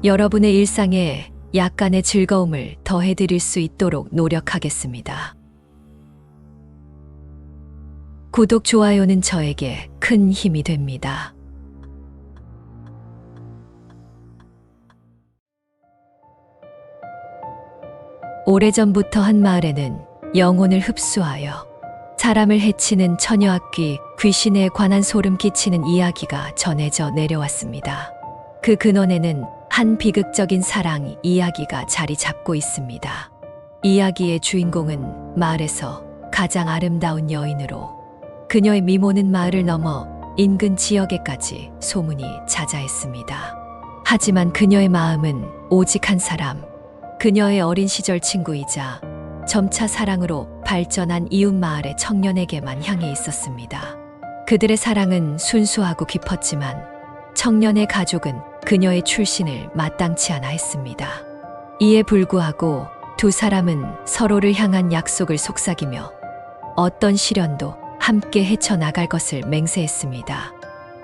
여러분의 일상에 약간의 즐거움을 더해드릴 수 있도록 노력하겠습니다. 구독, 좋아요는 저에게 큰 힘이 됩니다. 오래전부터 한 마을에는 영혼을 흡수하여 사람을 해치는 처녀악귀, 귀신에 관한 소름 끼치는 이야기가 전해져 내려왔습니다. 그 근원에는 한 비극적인 사랑 이야기가 자리 잡고 있습니다. 이야기의 주인공은 마을에서 가장 아름다운 여인으로 그녀의 미모는 마을을 넘어 인근 지역에까지 소문이 자자했습니다. 하지만 그녀의 마음은 오직 한 사람, 그녀의 어린 시절 친구이자 점차 사랑으로 발전한 이웃 마을의 청년에게만 향해 있었습니다. 그들의 사랑은 순수하고 깊었지만 청년의 가족은 그녀의 출신을 마땅치 않아 했습니다. 이에 불구하고 두 사람은 서로를 향한 약속을 속삭이며 어떤 시련도 함께 헤쳐나갈 것을 맹세했습니다.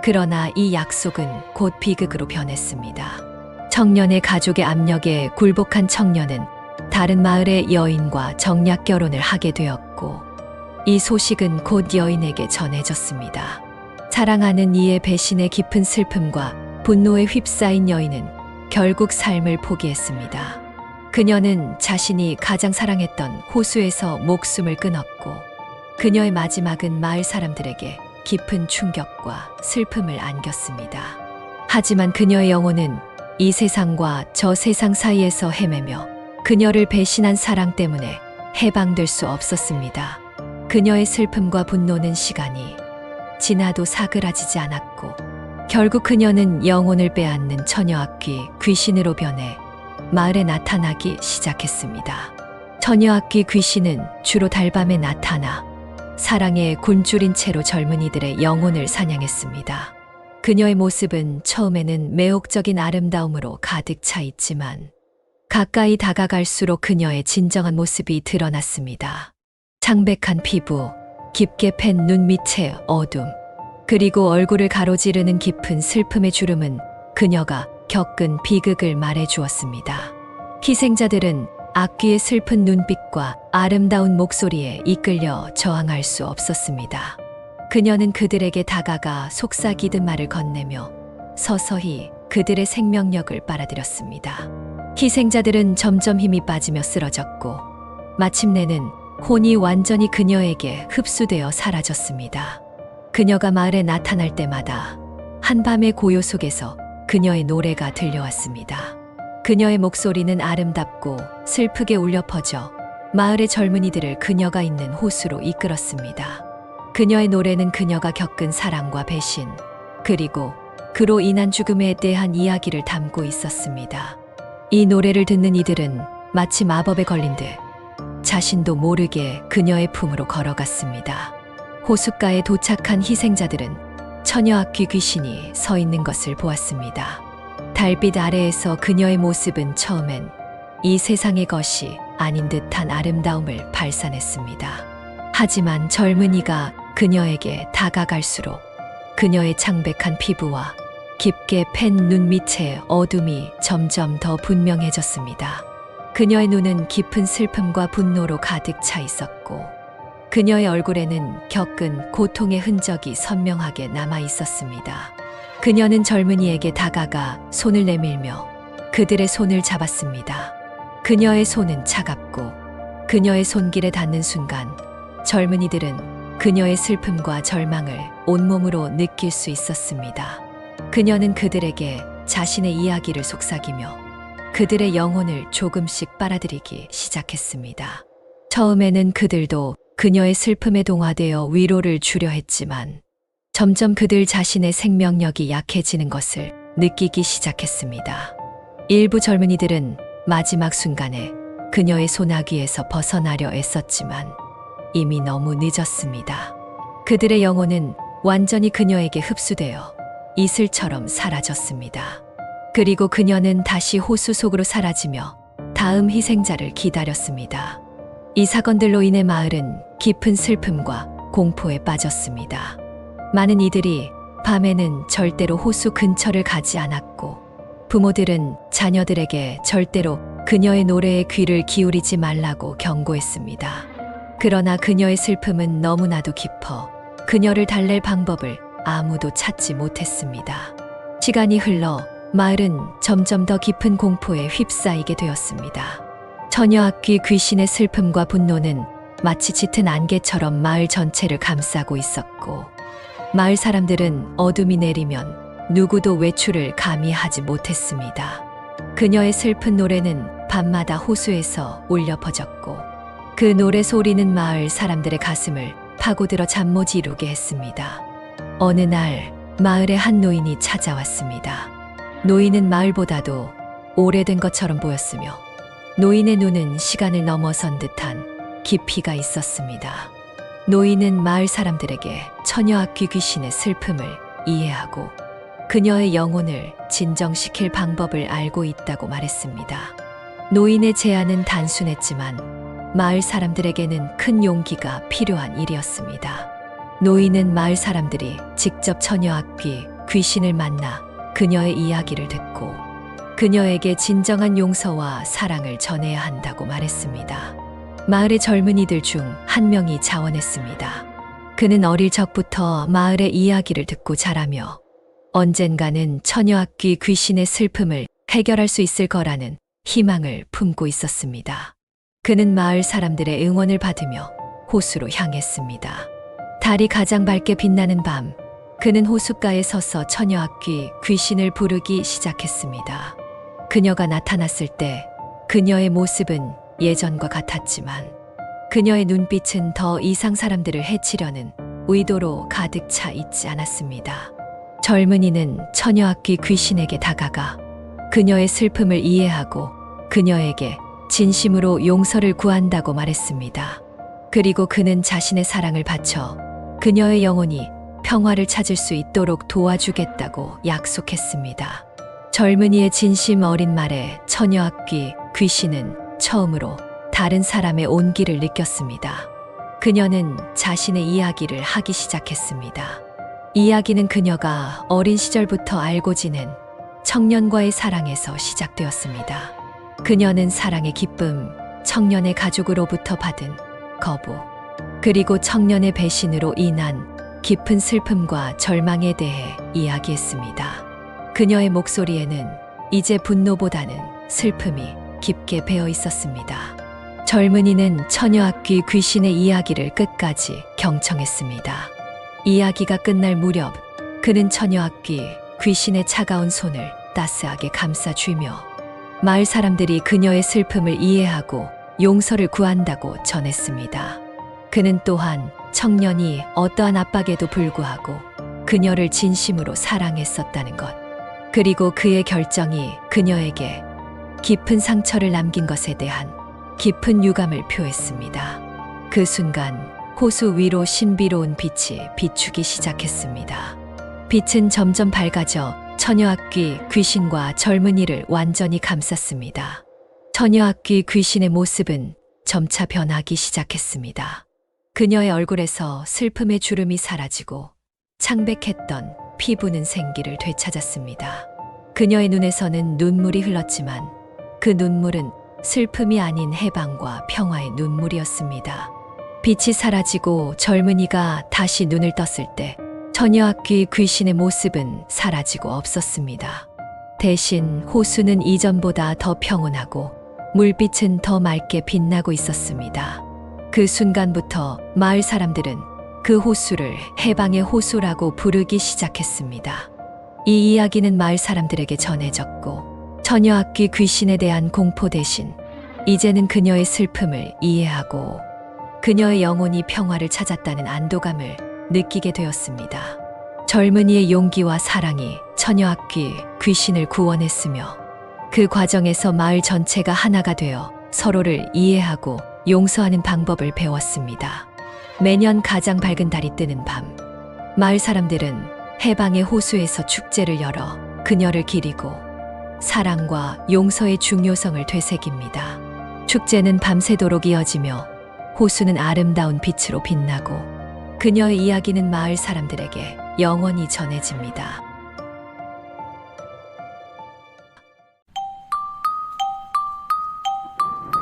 그러나 이 약속은 곧 비극으로 변했습니다. 청년의 가족의 압력에 굴복한 청년은 다른 마을의 여인과 정략 결혼을 하게 되었고, 이 소식은 곧 여인에게 전해졌습니다. 사랑하는 이의 배신의 깊은 슬픔과 분노에 휩싸인 여인은 결국 삶을 포기했습니다. 그녀는 자신이 가장 사랑했던 호수에서 목숨을 끊었고, 그녀의 마지막은 마을 사람들에게 깊은 충격과 슬픔을 안겼습니다. 하지만 그녀의 영혼은 이 세상과 저 세상 사이에서 헤매며 그녀를 배신한 사랑 때문에 해방될 수 없었습니다. 그녀의 슬픔과 분노는 시간이 지나도 사그라지지 않았고, 결국 그녀는 영혼을 빼앗는 처녀악귀, 귀신으로 변해 마을에 나타나기 시작했습니다. 처녀악귀 귀신은 주로 달밤에 나타나 사랑에 굶주린 채로 젊은이들의 영혼을 사냥했습니다. 그녀의 모습은 처음에는 매혹적인 아름다움으로 가득 차 있지만 가까이 다가갈수록 그녀의 진정한 모습이 드러났습니다. 창백한 피부, 깊게 팬 눈 밑의 어둠, 그리고 얼굴을 가로지르는 깊은 슬픔의 주름은 그녀가 겪은 비극을 말해주었습니다. 희생자들은 악귀의 슬픈 눈빛과 아름다운 목소리에 이끌려 저항할 수 없었습니다. 그녀는 그들에게 다가가 속삭이듯 말을 건네며 서서히 그들의 생명력을 빨아들였습니다. 희생자들은 점점 힘이 빠지며 쓰러졌고, 마침내는 혼이 완전히 그녀에게 흡수되어 사라졌습니다. 그녀가 마을에 나타날 때마다 한밤의 고요 속에서 그녀의 노래가 들려왔습니다. 그녀의 목소리는 아름답고 슬프게 울려 퍼져 마을의 젊은이들을 그녀가 있는 호수로 이끌었습니다. 그녀의 노래는 그녀가 겪은 사랑과 배신, 그리고 그로 인한 죽음에 대한 이야기를 담고 있었습니다. 이 노래를 듣는 이들은 마치 마법에 걸린 듯 자신도 모르게 그녀의 품으로 걸어갔습니다. 호숫가에 도착한 희생자들은 처녀악귀 귀신이 서 있는 것을 보았습니다. 달빛 아래에서 그녀의 모습은 처음엔 이 세상의 것이 아닌 듯한 아름다움을 발산했습니다. 하지만 젊은이가 그녀에게 다가갈수록 그녀의 창백한 피부와 깊게 팬 눈 밑의 어둠이 점점 더 분명해졌습니다. 그녀의 눈은 깊은 슬픔과 분노로 가득 차 있었고, 그녀의 얼굴에는 겪은 고통의 흔적이 선명하게 남아 있었습니다. 그녀는 젊은이에게 다가가 손을 내밀며 그들의 손을 잡았습니다. 그녀의 손은 차갑고 그녀의 손길에 닿는 순간 젊은이들은 그녀의 슬픔과 절망을 온몸으로 느낄 수 있었습니다. 그녀는 그들에게 자신의 이야기를 속삭이며 그들의 영혼을 조금씩 빨아들이기 시작했습니다. 처음에는 그들도 그녀의 슬픔에 동화되어 위로를 주려 했지만 점점 그들 자신의 생명력이 약해지는 것을 느끼기 시작했습니다. 일부 젊은이들은 마지막 순간에 그녀의 소나기에서 벗어나려 애썼지만 이미 너무 늦었습니다. 그들의 영혼은 완전히 그녀에게 흡수되어 이슬처럼 사라졌습니다. 그리고 그녀는 다시 호수 속으로 사라지며 다음 희생자를 기다렸습니다. 이 사건들로 인해 마을은 깊은 슬픔과 공포에 빠졌습니다. 많은 이들이 밤에는 절대로 호수 근처를 가지 않았고 부모들은 자녀들에게 절대로 그녀의 노래에 귀를 기울이지 말라고 경고했습니다. 그러나 그녀의 슬픔은 너무나도 깊어 그녀를 달랠 방법을 아무도 찾지 못했습니다. 시간이 흘러 마을은 점점 더 깊은 공포에 휩싸이게 되었습니다. 처녀악귀 귀신의 슬픔과 분노는 마치 짙은 안개처럼 마을 전체를 감싸고 있었고, 마을 사람들은 어둠이 내리면 누구도 외출을 감히 하지 못했습니다. 그녀의 슬픈 노래는 밤마다 호수에서 울려 퍼졌고, 그 노래 소리는 마을 사람들의 가슴을 파고들어 잠 못 이루게 했습니다. 어느 날 마을에 한 노인이 찾아왔습니다. 노인은 마을보다도 오래된 것처럼 보였으며 노인의 눈은 시간을 넘어선 듯한 깊이가 있었습니다. 노인은 마을 사람들에게 처녀악귀 귀신의 슬픔을 이해하고 그녀의 영혼을 진정시킬 방법을 알고 있다고 말했습니다. 노인의 제안은 단순했지만 마을 사람들에게는 큰 용기가 필요한 일이었습니다. 노인은 마을 사람들이 직접 처녀악귀 귀신을 만나 그녀의 이야기를 듣고 그녀에게 진정한 용서와 사랑을 전해야 한다고 말했습니다. 마을의 젊은이들 중 한 명이 자원했습니다. 그는 어릴 적부터 마을의 이야기를 듣고 자라며 언젠가는 처녀악귀 귀신의 슬픔을 해결할 수 있을 거라는 희망을 품고 있었습니다. 그는 마을 사람들의 응원을 받으며 호수로 향했습니다. 달이 가장 밝게 빛나는 밤, 그는 호숫가에 서서 처녀악귀 귀신을 부르기 시작했습니다. 그녀가 나타났을 때 그녀의 모습은 예전과 같았지만 그녀의 눈빛은 더 이상 사람들을 해치려는 의도로 가득 차 있지 않았습니다. 젊은이는 처녀악귀 귀신에게 다가가 그녀의 슬픔을 이해하고 그녀에게 진심으로 용서를 구한다고 말했습니다. 그리고 그는 자신의 사랑을 바쳐 그녀의 영혼이 평화를 찾을 수 있도록 도와주겠다고 약속했습니다. 젊은이의 진심 어린 말에 처녀악귀 귀신은 처음으로 다른 사람의 온기를 느꼈습니다. 그녀는 자신의 이야기를 하기 시작했습니다. 이야기는 그녀가 어린 시절부터 알고 지낸 청년과의 사랑에서 시작되었습니다. 그녀는 사랑의 기쁨, 청년의 가족으로부터 받은 거부, 그리고 청년의 배신으로 인한 깊은 슬픔과 절망에 대해 이야기했습니다. 그녀의 목소리에는 이제 분노보다는 슬픔이 깊게 배어 있었습니다. 젊은이는 처녀악귀 귀신의 이야기를 끝까지 경청했습니다. 이야기가 끝날 무렵 그는 처녀악귀 귀신의 차가운 손을 따스하게 감싸쥐며 마을 사람들이 그녀의 슬픔을 이해하고 용서를 구한다고 전했습니다. 그는 또한 청년이 어떠한 압박에도 불구하고 그녀를 진심으로 사랑했었다는 것, 그리고 그의 결정이 그녀에게 깊은 상처를 남긴 것에 대한 깊은 유감을 표했습니다. 그 순간 호수 위로 신비로운 빛이 비추기 시작했습니다. 빛은 점점 밝아져 처녀악귀 귀신과 젊은이를 완전히 감쌌습니다. 처녀악귀 귀신의 모습은 점차 변하기 시작했습니다. 그녀의 얼굴에서 슬픔의 주름이 사라지고 창백했던 피부는 생기를 되찾았습니다. 그녀의 눈에서는 눈물이 흘렀지만 그 눈물은 슬픔이 아닌 해방과 평화의 눈물이었습니다. 빛이 사라지고 젊은이가 다시 눈을 떴을 때 처녀악귀 귀신의 모습은 사라지고 없었습니다. 대신 호수는 이전보다 더 평온하고 물빛은 더 맑게 빛나고 있었습니다. 그 순간부터 마을 사람들은 그 호수를 해방의 호수라고 부르기 시작했습니다. 이 이야기는 마을 사람들에게 전해졌고 처녀악귀 귀신에 대한 공포 대신 이제는 그녀의 슬픔을 이해하고 그녀의 영혼이 평화를 찾았다는 안도감을 느끼게 되었습니다. 젊은이의 용기와 사랑이 처녀악귀 귀신을 구원했으며 그 과정에서 마을 전체가 하나가 되어 서로를 이해하고 용서하는 방법을 배웠습니다. 매년 가장 밝은 달이 뜨는 밤, 마을 사람들은 해방의 호수에서 축제를 열어 그녀를 기리고 사랑과 용서의 중요성을 되새깁니다. 축제는 밤새도록 이어지며 호수는 아름다운 빛으로 빛나고 그녀의 이야기는 마을 사람들에게 영원히 전해집니다.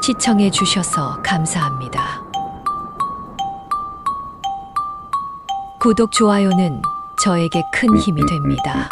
시청해 주셔서 감사합니다. 구독, 좋아요는 저에게 큰 힘이 됩니다.